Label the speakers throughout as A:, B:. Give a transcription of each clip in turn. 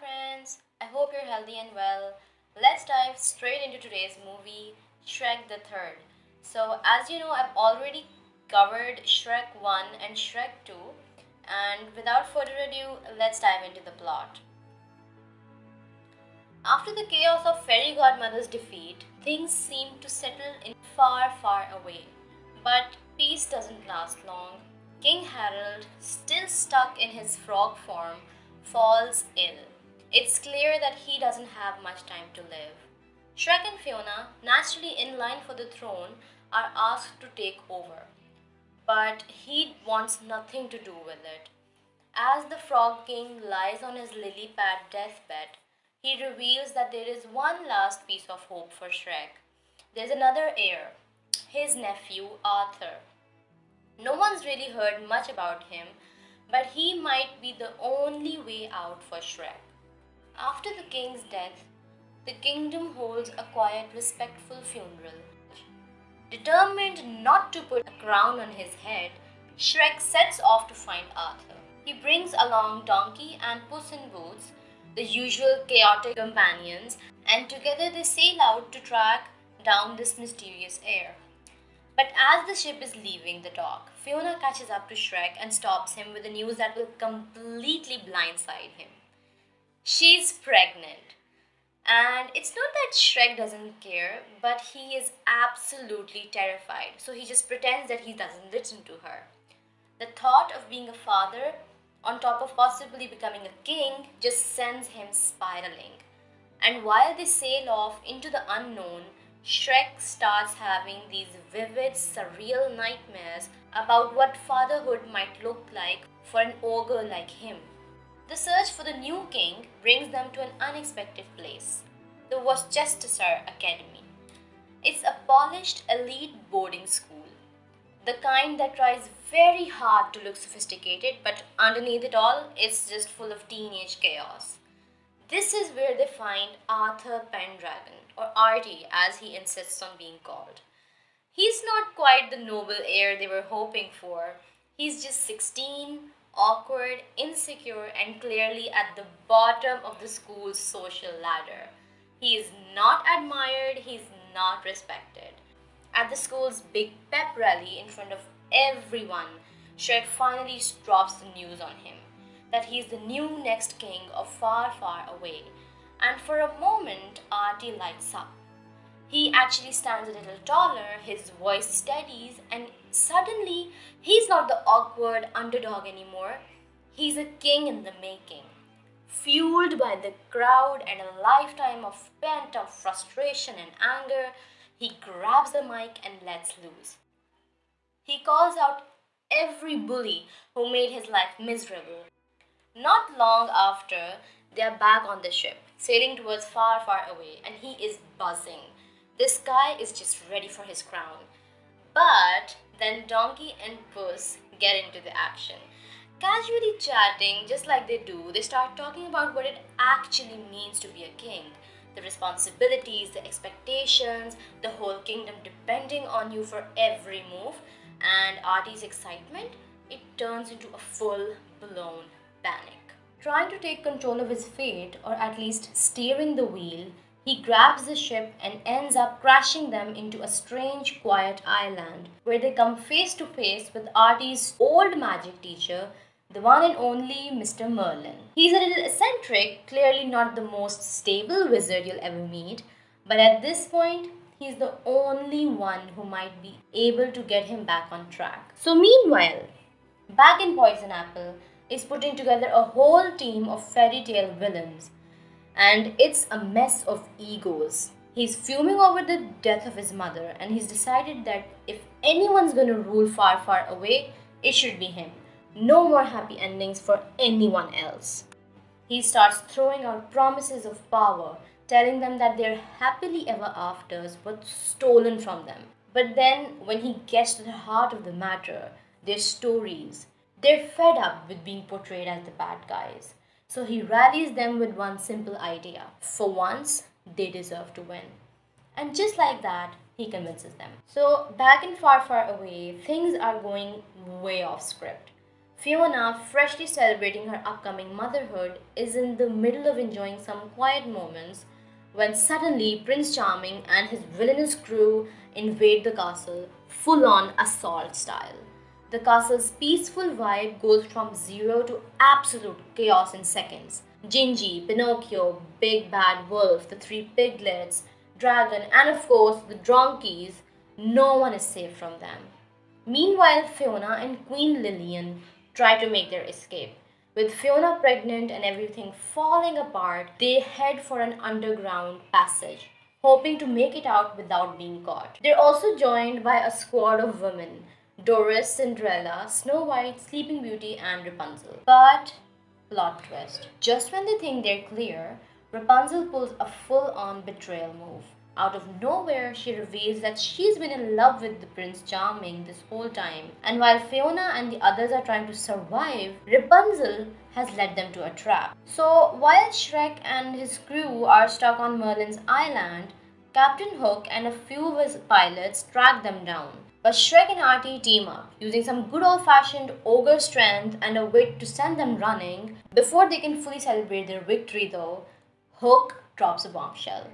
A: friends, I hope you're healthy and well. Let's dive straight into today's movie, Shrek the Third. So, as you know, I've already covered Shrek 1 and Shrek 2, and without further ado, let's dive into the plot. After the chaos of Fairy Godmother's defeat, things seem to settle in far, far away. But peace doesn't last long. King Harold, still stuck in his frog form, falls ill. It's clear that he doesn't have much time to live. Shrek and Fiona, naturally in line for the throne, are asked to take over. But he wants nothing to do with it. As the Frog King lies on his lily pad deathbed, he reveals that there is one last piece of hope for Shrek. There's another heir, his nephew Arthur. No one's really heard much about him, but he might be the only way out for Shrek. After the king's death, the kingdom holds a quiet, respectful funeral. Determined not to put a crown on his head, Shrek sets off to find Arthur. He brings along Donkey and Puss in Boots, the usual chaotic companions, and together they sail out to track down this mysterious heir. But as the ship is leaving the dock, Fiona catches up to Shrek and stops him with the news that will completely blindside him. She's pregnant. And it's not that Shrek doesn't care, but he is absolutely terrified. So he just pretends that he doesn't listen to her. The thought of being a father, on top of possibly becoming a king, just sends him spiraling. And while they sail off into the unknown, Shrek starts having these vivid, surreal nightmares about what fatherhood might look like for an ogre like him. The search for the new king brings them to an unexpected place, the Worcestershire Academy. It's a polished elite boarding school, the kind that tries very hard to look sophisticated, but underneath it all, it's just full of teenage chaos. This is where they find Arthur Pendragon, or Artie as he insists on being called. He's not quite the noble heir they were hoping for. He's just 16, awkward, insecure, and clearly at the bottom of the school's social ladder. He is not admired, he's not respected. At the school's big pep rally in front of everyone, Shrek finally drops the news on him that he's the new next king of far, far away. And for a moment, Artie lights up. He actually stands a little taller, his voice steadies, and suddenly he's not the awkward underdog anymore. He's a king in the making. Fueled by the crowd and a lifetime of pent up frustration and anger, he grabs the mic and lets loose. He calls out every bully who made his life miserable. Not long after, they are back on the ship, sailing towards far, far away, and he is buzzing. This guy is just ready for his crown. But then Donkey and Puss get into the action. Casually chatting, just like they do, they start talking about what it actually means to be a king. The responsibilities, the expectations, the whole kingdom depending on you for every move, and Artie's excitement, it turns into a full-blown panic. Trying to take control of his fate, or at least steering the wheel, he grabs the ship and ends up crashing them into a strange, quiet island where they come face to face with Artie's old magic teacher, the one and only Mr. Merlin. He's a little eccentric, clearly not the most stable wizard you'll ever meet, but at this point, he's the only one who might be able to get him back on track. So, meanwhile, back in Poison Apple is putting together a whole team of fairy tale villains, and it's a mess of egos. He's fuming over the death of his mother, and he's decided that if anyone's gonna rule far, far away, it should be him. No more happy endings for anyone else. He starts throwing out promises of power, telling them that their happily ever afters were stolen from them. But then, when he gets to the heart of the matter, their stories, they're fed up with being portrayed as the bad guys. So he rallies them with one simple idea. For once, they deserve to win. And just like that, he convinces them. So, back in Far, Far Away, things are going way off script. Fiona, freshly celebrating her upcoming motherhood, is in the middle of enjoying some quiet moments when suddenly Prince Charming and his villainous crew invade the castle, full on assault style. The castle's peaceful vibe goes from zero to absolute chaos in seconds. Gingy, Pinocchio, Big Bad Wolf, the three piglets, Dragon, and of course the donkeys, no one is safe from them. Meanwhile, Fiona and Queen Lillian try to make their escape. With Fiona pregnant and everything falling apart, they head for an underground passage, hoping to make it out without being caught. They're also joined by a squad of women: Doris, Cinderella, Snow White, Sleeping Beauty, and Rapunzel. But, plot twist, just when they think they're clear, Rapunzel pulls a full on betrayal move. Out of nowhere, she reveals that she's been in love with the Prince Charming this whole time, and while Fiona and the others are trying to survive, Rapunzel has led them to a trap. So, while Shrek and his crew are stuck on Merlin's island, Captain Hook and a few of his pilots track them down. But Shrek and Artie team up, using some good old fashioned ogre strength and a wit to send them running. Before they can fully celebrate their victory, though, Hook drops a bombshell.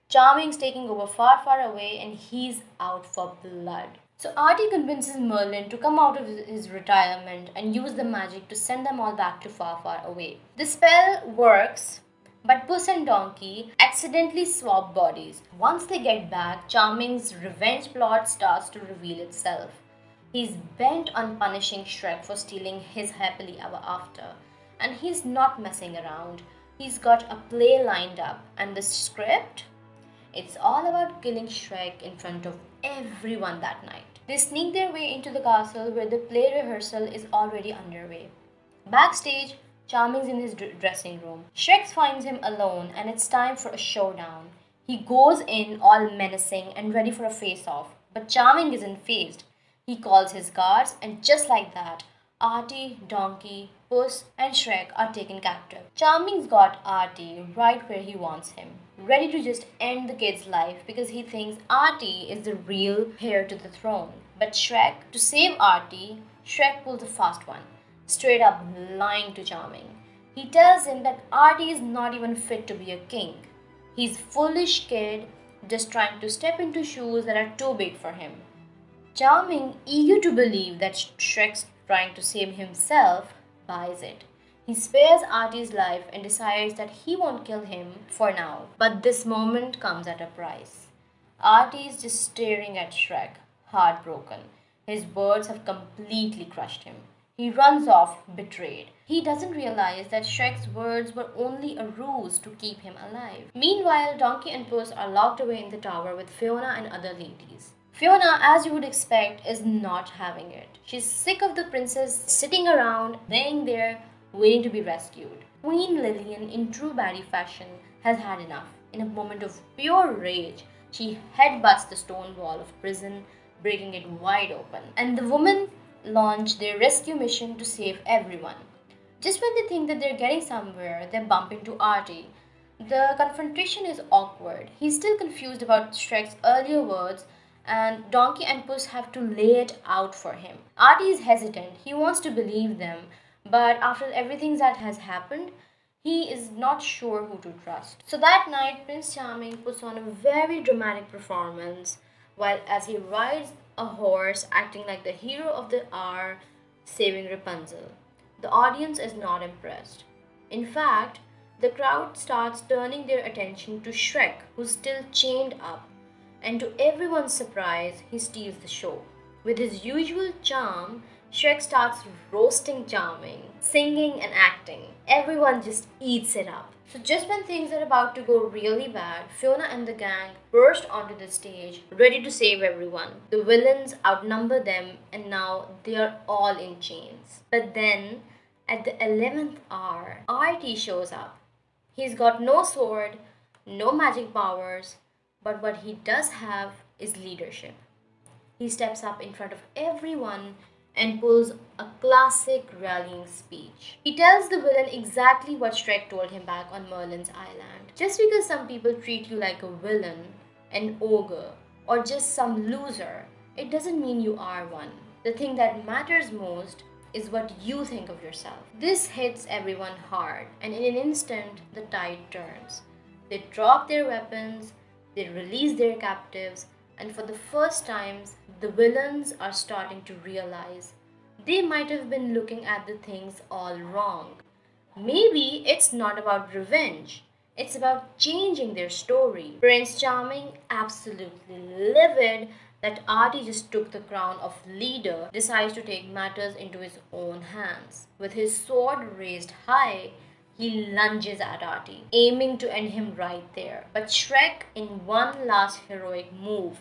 A: Charming's taking over far, far away, and he's out for blood. So Artie convinces Merlin to come out of his retirement and use the magic to send them all back to far, far away. The spell works, but Puss and Donkey accidentally swap bodies. Once they get back, Charming's revenge plot starts to reveal itself. He's bent on punishing Shrek for stealing his happily ever after, and he's not messing around. He's got a play lined up, and the script? It's all about killing Shrek in front of everyone that night. They sneak their way into the castle where the play rehearsal is already underway. Backstage, Charming's in his dressing room. Shrek finds him alone and it's time for a showdown. He goes in all menacing and ready for a face-off, but Charming isn't fazed. He calls his guards and just like that, Artie, Donkey, Puss, and Shrek are taken captive. Charming's got Artie right where he wants him, ready to just end the kid's life because he thinks Artie is the real heir to the throne. But Shrek, to save Artie, Shrek pulls a fast one, straight up lying to Charming. He tells him that Artie is not even fit to be a king. He's a foolish kid just trying to step into shoes that are too big for him. Charming, eager to believe that Shrek's trying to save himself, buys it. He spares Artie's life and decides that he won't kill him for now. But this moment comes at a price. Artie is just staring at Shrek, heartbroken. His words have completely crushed him. He runs off, betrayed. He doesn't realize that Shrek's words were only a ruse to keep him alive. Meanwhile, Donkey and Puss are locked away in the tower with Fiona and other ladies. Fiona, as you would expect, is not having it. She's sick of the princess sitting around, laying there, waiting to be rescued. Queen Lillian, in true Barry fashion, has had enough. In a moment of pure rage, she headbutts the stone wall of prison, breaking it wide open. And the women launch their rescue mission to save everyone. Just when they think that they're getting somewhere, they bump into Artie. The confrontation is awkward. He's still confused about Shrek's earlier words, and Donkey and Puss have to lay it out for him. Artie is hesitant. He wants to believe them, but after everything that has happened, he is not sure who to trust. So that night, Prince Charming puts on a very dramatic performance while as he rides a horse acting like the hero of the hour, saving Rapunzel. The audience is not impressed. In fact, the crowd starts turning their attention to Shrek, who's still chained up, and to everyone's surprise, he steals the show. With his usual charm, Shrek starts roasting Charming, singing and acting. Everyone just eats it up. So just when things are about to go really bad, Fiona and the gang burst onto the stage, ready to save everyone. The villains outnumber them and now they are all in chains. But then, at the 11th hour, Artie shows up. He's got no sword, no magic powers, but what he does have is leadership. He steps up in front of everyone and pulls a classic rallying speech. He tells the villain exactly what Shrek told him back on Merlin's island. Just because some people treat you like a villain, an ogre, or just some loser, it doesn't mean you are one. The thing that matters most is what you think of yourself. This hits everyone hard, and in an instant, the tide turns. They drop their weapons, they release their captives, and for the first times, the villains are starting to realize they might have been looking at the things all wrong. Maybe it's not about revenge. It's about changing their story. Prince Charming, absolutely livid that Artie just took the crown of leader, decides to take matters into his own hands. With his sword raised high, he lunges at Artie, aiming to end him right there. But Shrek, in one last heroic move,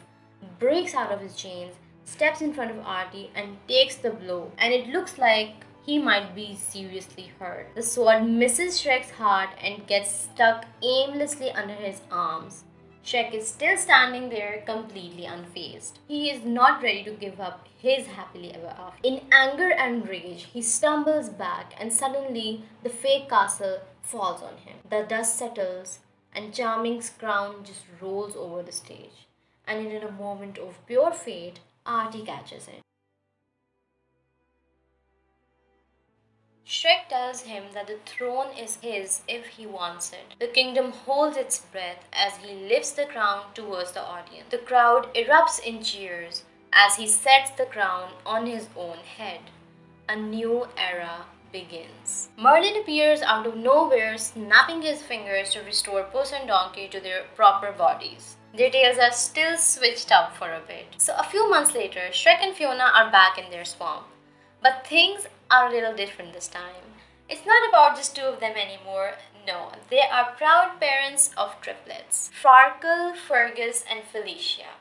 A: breaks out of his chains, steps in front of Artie, and takes the blow. And it looks like he might be seriously hurt. The sword misses Shrek's heart and gets stuck aimlessly under his arms. Shrek is still standing there completely unfazed. He is not ready to give up his happily ever after. In anger and rage, he stumbles back and suddenly the fake castle falls on him. The dust settles and Charming's crown just rolls over the stage. And in a moment of pure fate, Artie catches it. Shrek tells him that the throne is his if he wants it. The kingdom holds its breath as he lifts the crown towards the audience. The crowd erupts in cheers as he sets the crown on his own head. A new era begins. Merlin appears out of nowhere, snapping his fingers to restore Puss and Donkey to their proper bodies. Their tails are still switched up for a bit. So a few months later, Shrek and Fiona are back in their swamp. But things are a little different this time. It's not about just two of them anymore. No, they are proud parents of triplets, Farkle, Fergus, and Felicia.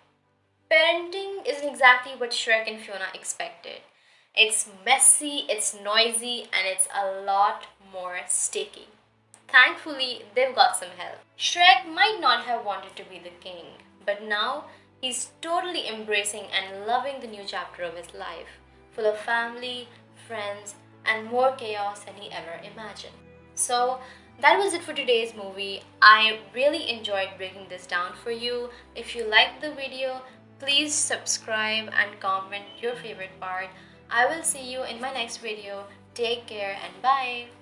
A: Parenting isn't exactly what Shrek and Fiona expected. It's messy, it's noisy, and it's a lot more sticky. Thankfully, they've got some help. Shrek might not have wanted to be the king, but now he's totally embracing and loving the new chapter of his life, full of family, friends, and more chaos than he ever imagined. So, that was it for today's movie. I really enjoyed breaking this down for you. If you liked the video, please subscribe and comment your favorite part. I will see you in my next video. Take care and bye.